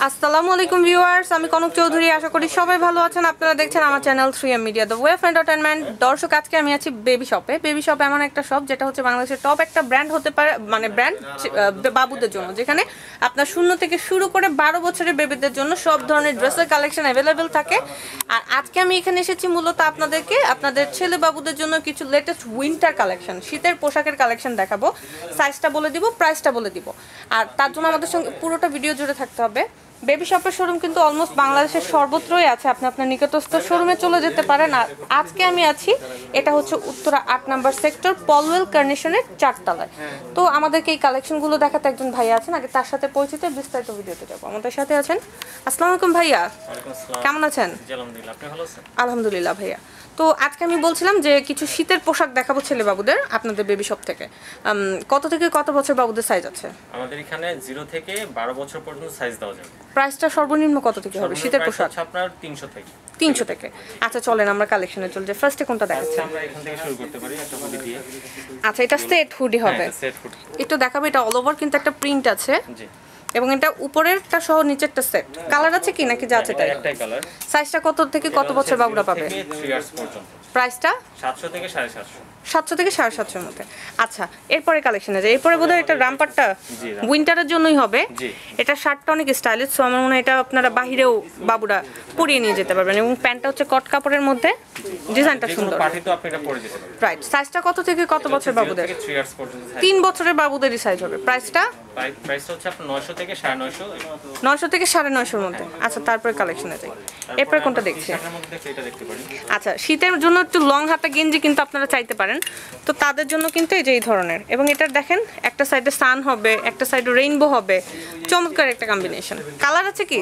আসসালামু আলাইকুম ভিউয়ার্স, আমি কনক চৌধুরী। আশা করি সবাই ভালো আছেন। আপনারা দেখছেন আমার channel 3M media the way of entertainment. দর্শক, আজকে আমি আছি বেবি শপে। বেবি শপ এমন একটা শপ যেটা হচ্ছে বাংলাদেশের টপ একটা ব্র্যান্ড হতে পারে, মানে ব্র্যান্ড বাবুদের জন্য, যেখানে আপনার 0 থেকে শুরু করে 12 বছরের বেবিদের জন্য সব ধরনের ড্রেসের কালেকশন অ্যাভেলেবেল থাকে। আর আজকে আমি এখানে এসেছি মূলত আপনাদেরকে আপনাদের ছেলে বাবুদের জন্য কিছু লেটেস্ট উইন্টার কালেকশন, শীতের পোশাকের কালেকশন দেখাবো। সাইজটা বলে দিব, প্রাইসটা বলে দিব। আর তার জন্য আমাদের সঙ্গে পুরোটা ভিডিও জুড়ে থাকতে হবে। বেবি শপের শোরুম কিন্তু অলমোস্ট বাংলাদেশের সর্বত্রই আছে, আপনি আপনার নিকটস্থ শোরুমে চলে যেতে পারেন। আর আজকে আমি আছি, এটা হচ্ছে উত্তরা 8 নম্বর সেক্টর, পলওয়েল কার্নেশনের 4 তলায়। তো আমাদেরকে এই কালেকশনগুলো দেখাতে একজন ভাইয়া আছেন, আগে তার সাথে পরিচিত বিস্তারিত ভিডিওতে যাবো। আমাদের সাথে আছেন, আসসালামু আলাইকুম ভাইয়া, কেমন আছেন? আলহামদুলিল্লাহ ভাইয়া। তো আজকে আমি বলছিলাম যে কিছু শীতের পোশাক দেখাবো ছেলে বাবুদের আপনাদের বেবি শপ থেকে। কত থেকে কত বছর বাবুদের সাইজ আছে? আমাদের এখানে 0 থেকে 12 বছর পর্যন্ত সাইজ দেওয়া যাবে। প্রাইসটা সর্বনিম্ন কত থেকে হবে শীতের পোশাক? আপনার 300 থেকে। 300 থেকে। আচ্ছা চলেন আমরা কালেকশনে চলে যাই। ফার্স্টে কোনটা দেখাচ্ছি? আমরা এখান থেকে শুরু করতে পারি একটা হুডি দিয়ে। আচ্ছা, এটা সেট হুডি হবে। হ্যাঁ, সেট হুডি। একটু দেখাবো, এটা অল ওভার কিন্তু একটা প্রিন্ট আছে। জি। এবং এটা উপরেরটা সহ নিচেরটা সেট। কালার আছে কি নাকি যা আছে তাই? একটাই কালার। সাইজটা কত থেকে কত বছর বাবুরা পাবে? 3 ইয়ার্স পর্যন্ত। প্রাইসটা 700 থেকে 750। 700 থেকে 750 এর মধ্যে। আচ্ছা, এরপরে কালেকশনে যাই। এরপরে বোধহয় এটা রামপারটা উইন্টারের জন্যই হবে। এটা শার্টটা অনেক স্টাইলিশ, সো আমার মনে হয় এটা আপনারা বাহিরেও বাবুরা পরিয়ে নিয়ে যেতে পারবেন। এবং প্যান্টটা হচ্ছে কট কাপড়ের মধ্যে, ডিজাইনটা সুন্দর। পার্টি তো আপনি এটা পরে যেতে পারবেন। রাইট। সাইজটা কত থেকে কত বছর বাবুদের? 3 ইয়ার্স পর্যন্ত সাইজ। 3 বছরের বাবুদেরই সাইজ হবে। প্রাইসটা হচ্ছে আপনার 900 থেকে 950। 900 থেকে 950 এর মধ্যে। আচ্ছা, তারপরে কালেকশনে যাই। এরপরে কোনটা দেখছি? এটার মধ্যে এটা দেখতে পারেন। আচ্ছা, শীতের জন্য একটু লং হাতা গেঞ্জি কিন্তু আপনারা চাইতে পারেন, তো তাদের জন্য কিন্তু এই যে এই ধরনের। এবং এটার দেখেন একটা সাইডে সান হবে, একটা সাইডে রেইনবো হবে, চমৎকার একটা কম্বিনেশন। কালার আছে কি?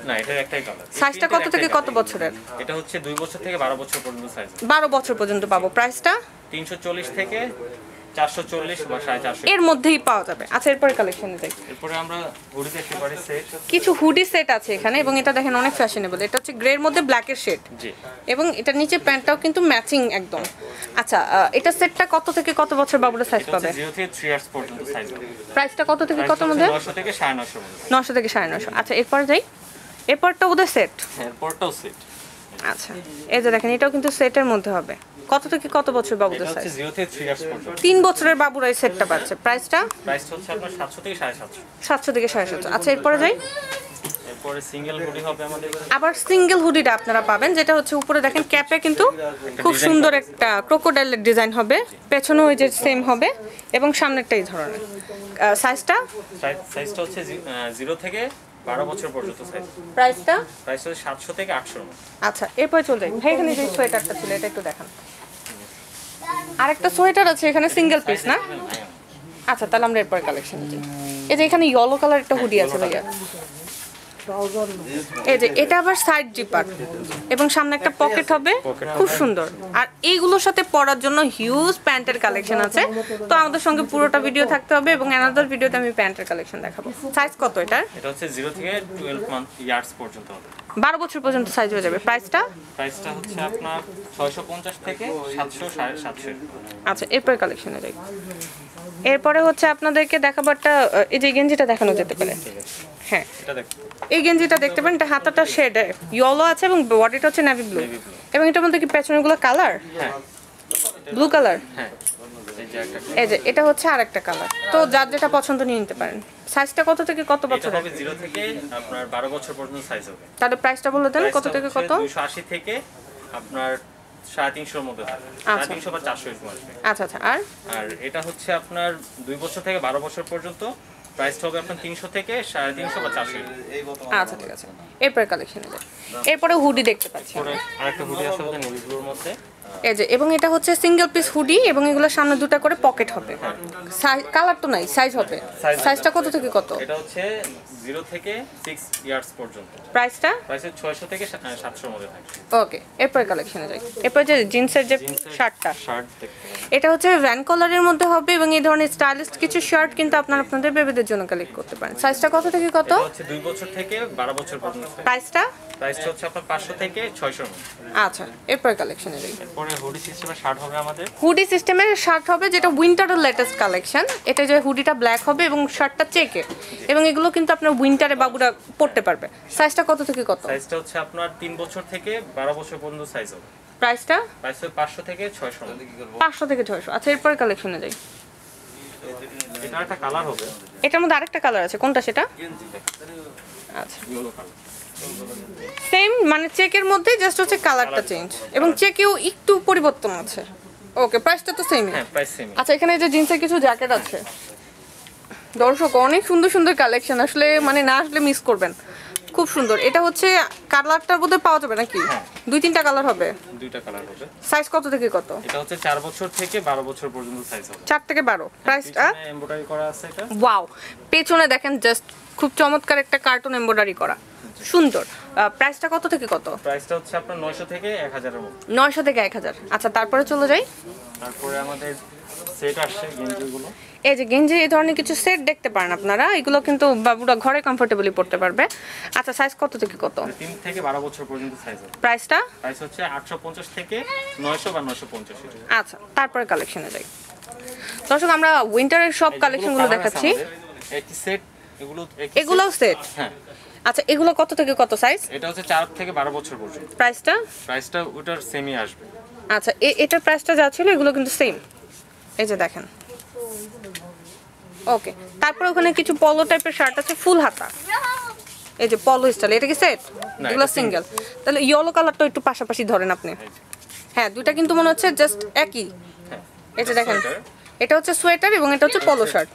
না, এটার একটাই কালার। সাইজটা কত থেকে কত বছরের? এটা হচ্ছে 2 বছর থেকে 12 বছর পর্যন্ত সাইজ। 12 বছর পর্যন্ত পাবো। প্রাইসটা 340 থেকে 440 বা 450 এর মধ্যেই পাওয়া যাবে। আচ্ছা, এরপরে কালেকশনে যাই। এরপরে আমরা হুডি দেখতে পারি সেট। কিছু হুডি সেট আছে এখানে, এবং এটা দেখেন অনেক ফ্যাশনেবল। এটা হচ্ছে গ্রে এর মধ্যে ব্ল্যাকের শেড। জি। এবং এটার নিচে প্যান্টটাও কিন্তু ম্যাচিং একদম। আচ্ছা, এটা সেটটা কত থেকে কত বছর বাবুরা সাইজ পাবে? 0 থেকে 3 ইয়ার্স পর্যন্ত সাইজ হবে। প্রাইসটা কত থেকে কত মধ্যে? 900 থেকে 950 মধ্যে। 900 থেকে 950। আচ্ছা, এরপরে যাই। এরপরটা বোধহয় সেট। হ্যাঁ, এরপরটাও সেট। আচ্ছা, এই যে দেখেন, এটাও কিন্তু সেটের মধ্যে হবে। কত থেকে কত বছর বাবুদের এটা সাইজ? হচ্ছে 0 থেকে 3 ইয়ার্স পর্যন্ত। 3 বছরের বাবুরা এই সেটটা পাচ্ছে। প্রাইসটা হচ্ছে আপনার 700 থেকে 750। 700 থেকে 750। আচ্ছা, এরপরে যাই। এরপরে সিঙ্গেল হুডি হবে আমাদের। আবার সিঙ্গেল হুডিটা আপনারা পাবেন, যেটা হচ্ছে উপরে দেখেন ক্যাপে কিন্তু খুব সুন্দর একটা ক্রোকোডাইলের ডিজাইন হবে, পেছনেও ওই যে সেম হবে, এবং সামনেরটা এই ধরনের। সাইজটা সাইজটা হচ্ছে 0 থেকে 12 বছর পর্যন্ত সাইজ। প্রাইস হচ্ছে 700 থেকে 800 এর মধ্যে। আচ্ছা, এরপরে চলে যাই। ভাই, এখানে যে সোয়েটারটা ছিল এটা একটু দেখান। আরেকটা সোয়েটার আছে এখানে, সিঙ্গেল পিস না? আচ্ছা, তাহলে আমরা এরপরে কালেকশন দিই। এই যে এখানে ইয়েলো কালার একটা হুডি আছে ভাইয়া। এই যে এটা আবার সাইড জিপার, এবং সামনে একটা পকেট হবে, খুব সুন্দর। আর এইগুলোর সাথে পরার জন্য হিউজ প্যান্টের কালেকশন আছে। তো আমাদের সঙ্গে পুরোটা ভিডিও থাকতে হবে, এবং অ্যানাদার ভিডিওতে আমি প্যান্টের কালেকশন দেখাবো। সাইজ কত এটার? এটা হচ্ছে 0 থেকে 12 মান্থ ইয়ার্স পর্যন্ত হবে। 12 বছর পর্যন্ত সাইজ হয়ে যাবে। প্রাইসটা হচ্ছে আপনার 650 থেকে 700 750। আচ্ছা, এরপরে কালেকশনে যাই। এরপরে হচ্ছে আপনাদেরকে দেখাবো একটা, এই যে গেঞ্জিটা দেখানো যেতে পারে। হ্যাঁ, এটা দেখুন। এই গেঞ্জিটা দেখতে পারেন, এটা হাতাটা শেড ইয়েলো আছে এবং বডিটা হচ্ছে নেভি ব্লু। এবং এটার মধ্যে কি পেছনেগুলো কালার? হ্যাঁ, ব্লু কালার। হ্যাঁ, এই যে এটা হচ্ছে আরেকটা কালার। তো যার যেটা পছন্দ নিয়ে নিতে পারেন। সাইজটা কত থেকে কত বছর? এটা হবে 0 থেকে আপনার 12 বছর পর্যন্ত সাইজ হবে। তাহলে প্রাইসটা বলে দেন, কত থেকে কত? 280 থেকে আপনার 350 এর মধ্যে থাকে। 350 বা 400 এরকম আসবে। আচ্ছা আচ্ছা। আর এটা হচ্ছে আপনার 2 বছর থেকে 12 বছর পর্যন্ত প্রাইসটা হবে আপনার 300 থেকে 350 বা 400। আচ্ছা, ঠিক আছে। এরপরে কালেকশনে যাই। এরপরে হুডি দেখতে পাচ্ছি। আরেকটা হুডি আছে আমাদের নেভি ব্লুর মধ্যে। এই যে, এবং এটা হচ্ছে সিঙ্গেল পিস হুডি, এবং এগুলোর সামনে দুটো করে পকেট হবে। কালার তো নাই, সাইজ হবে। সাইজটা কত থেকে কত? এটা হচ্ছে 0 থেকে 6 ইয়ার্স পর্যন্ত। প্রাইসটা 600 থেকে 700 এর মধ্যে থাকে। ওকে, এরপরে কালেকশনে যাই। এরপর যে জিন্সের যে শার্টটা, শার্ট দেখতে এটা হচ্ছে ভ্যান কলারের মধ্যে হবে, এবং এই ধরনের স্টাইলিশ কিছু শার্ট কিন্তু আপনারা আপনাদের বেবিদের জন্য কালেক্ট করতে পারেন। সাইজটা কত থেকে কত? এটা হচ্ছে 2 বছর থেকে 12 বছর পর্যন্ত। প্রাইসটা হচ্ছে আপনার 500 থেকে 600 এর মধ্যে। আচ্ছা, এরপরে কালেকশনে যাই। এরপরে হুডি সিস্টেমের শার্ট হবে আমাদের। হুডি সিস্টেমের শার্ট হবে যেটা উইন্টারের লেটেস্ট কালেকশন। এটা যে হুডিটা ব্ল্যাক হবে এবং শার্টটা চেকে, এবং এগুলো কিন্তু আপনার উইন্টারে বাবুরা পরতে পারবে। সাইজটা কত থেকে কত? সাইজটা হচ্ছে আপনার 3 বছর থেকে 12 বছর পর্যন্ত সাইজ হবে। প্রাইসটা? প্রাইস হবে 500 থেকে 600। 500 থেকে 600। আচ্ছা, এরপরে কালেকশনে যাই। এটা একটা কালার হবে। এটার মধ্যে আরেকটা কালার আছে, কোনটা সেটা? আচ্ছা, ইয়েলো কালার। সেম মানে চেকের মধ্যে জাস্ট হচ্ছে কালারটা চেঞ্জ, এবং চেকেও একটু পরিবর্তন আছে। ওকে, প্রাইসটা তো সেমই। হ্যাঁ, প্রাইস সেম। আচ্ছা, এখানে যে জিন্সের কিছু জ্যাকেট আছে দর্শক, অনেক সুন্দর সুন্দর কালেকশন, আসলে মানে না আসলে মিস করবেন। খুব সুন্দর। এটা হচ্ছে কালারটার মধ্যে পাওয়া যাবে নাকি? 2-3টা কালার হবে? 2টা কালার হবে। সাইজ কত থেকে কত? এটা হচ্ছে 4 বছর থেকে 12 বছর পর্যন্ত সাইজ হবে। 4 থেকে 12। প্রাইসটা? এমব্রয়ডারি করা আছে এটা। ওয়াও, পেছনে দেখেন জাস্ট খুব চমৎকার একটা কার্টুন এমব্রয়ডারি করা, সুন্দর। প্রাইসটা কত থেকে কত? প্রাইসটা হচ্ছে আপনার 900 থেকে 1000 এর মধ্যে। 900 থেকে 1000। আচ্ছা, তারপরে চলে যাই। তারপরে আমাদের সেট আসছে গেঞ্জিগুলো। এই যে গেঞ্জি, এই ধরনের কিছু সেট দেখতে পারেন আপনারা, এগুলো কিন্তু বাবুরা ঘরে কমফোর্টেবলি পড়তে পারবে। আচ্ছা, সাইজ কত থেকে কত? 3 থেকে 12 বছর পর্যন্ত সাইজ হবে। প্রাইসটা? প্রাইস হচ্ছে 850 থেকে 900 বা 950 এর। আচ্ছা, তারপরে কালেকশনে যাই। দর্শক, আমরা উইন্টারের সব কালেকশনগুলো দেখাচ্ছি। একটি সেট, এগুলোও সেট? হ্যাঁ। আচ্ছা, এগুলো কত থেকে কত সাইজ? এটা হচ্ছে 4 থেকে 12 বছর পর্যন্ত। প্রাইসটা? প্রাইসটা ওটার সেমই আসবে। আচ্ছা, এটার প্রাইসটা যা ছিল এগুলো কিন্তু সেম। এই যে দেখেন। ওকে, তারপরে ওখানে কিছু পলো টাইপের শার্ট আছে ফুল হাতা, এই যে পলো স্টাইল। এটা কি সেট? না, এগুলো এটা সিঙ্গেল। তাহলে ইয়েলো কালারটা একটু পাশাপাশি ধরেন আপনি। হ্যাঁ, দুইটা কিন্তু মনে হচ্ছে জাস্ট একই। হ্যাঁ। এই যে দেখেন, এটা হচ্ছে সোয়েটার এবং এটা হচ্ছে পলো শার্ট।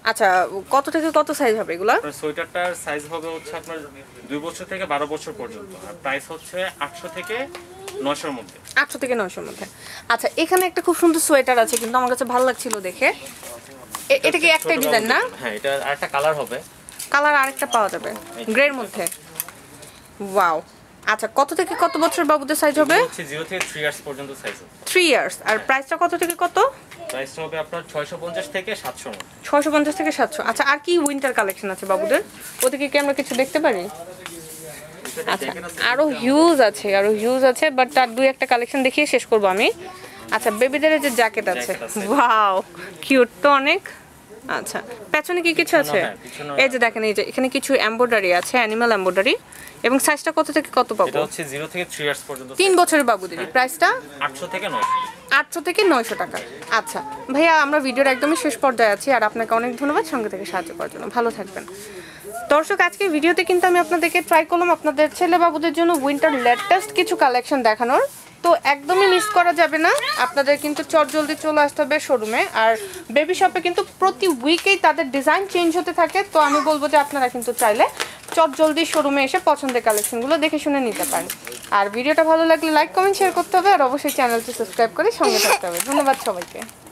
আচ্ছা, কত থেকে কত সাইজ হবে এগুলা? সোয়েটারটার সাইজ হবে হচ্ছে আপনার 2 বছর থেকে 12 বছর পর্যন্ত, আর প্রাইস হচ্ছে 800 থেকে 900 এর মধ্যে। 800 থেকে 900 এর মধ্যে। আচ্ছা, এখানে একটা খুব সুন্দর সোয়েটার আছে, কিন্তু আমার কাছে ভালো লাগছিল দেখে। এটা কি একটাই ডিজাইন না? হ্যাঁ, এটা আরেকটা কালার হবে। কালার আরেকটা পাওয়া যাবে গ্রের মধ্যে। ওয়াও। আচ্ছা, কত থেকে কত বছর বাবুদের সাইজ হবে? হচ্ছে 0 থেকে 3 ইয়ার্স পর্যন্ত সাইজ হবে। 3 ইয়ার্স। আর প্রাইসটা কত থেকে কত? প্রাইসটা হবে আপনার 650 থেকে 700 এর মধ্যে। 650 থেকে 700। আচ্ছা, আর কি উইন্টার কালেকশন আছে বাবুদের? ওদিকে কি আমরা কিছু দেখতে পারি? আচ্ছা, আরো হিউজ আছে, বাট তার 2-1টা কালেকশন দেখিয়ে শেষ করব আমি। আচ্ছা, বেবিদের যে জ্যাকেট আছে, ওয়াও কিউট তো অনেক। আচ্ছা, পেছনে কি কিছু আছে? এই যে দেখেন, এই যে এখানে কিছু এমব্রয়ডারি আছে, অ্যানিমাল এমব্রয়ডারি। এবং সাইজটা কত থেকে কত পাবো? এটা হচ্ছে 0 থেকে 3 ইয়ার্স পর্যন্ত। 3 বছরের বাবুদের। প্রাইসটা? 800 থেকে 900। 800 থেকে 900 টাকা। আচ্ছা ভাইয়া, আমরা ভিডিওর একদমই শেষ পর্যায়ে আছি, আর আপনাকে অনেক ধন্যবাদ সঙ্গে থেকে সাহায্য করার জন্য। ভালো থাকবেন। দর্শক, আজকে ভিডিওতে কিন্তু আমি আপনাদেরকে ট্রাই করলাম আপনাদের ছেলে বাবুদের জন্য উইন্টার লেটেস্ট কিছু কালেকশন দেখানোর। তো একদমই মিস করা যাবে না, আপনাদের কিন্তু চটজলদি চলে আসতে হবে শোরুমে। আর বেবি শপে কিন্তু প্রতি উইকেই তাদের ডিজাইন চেঞ্জ হতে থাকে, তো আমি বলবো যে আপনারা কিন্তু চাইলে চটজলদি শোরুমে এসে পছন্দের কালেকশনগুলো দেখে শুনে নিতে পারেন। আর ভিডিওটা ভালো লাগলে লাইক কমেন্ট শেয়ার করতে হবে, আর অবশ্যই চ্যানেলটি সাবস্ক্রাইব করে সঙ্গে থাকতে হবে। ধন্যবাদ সবাইকে।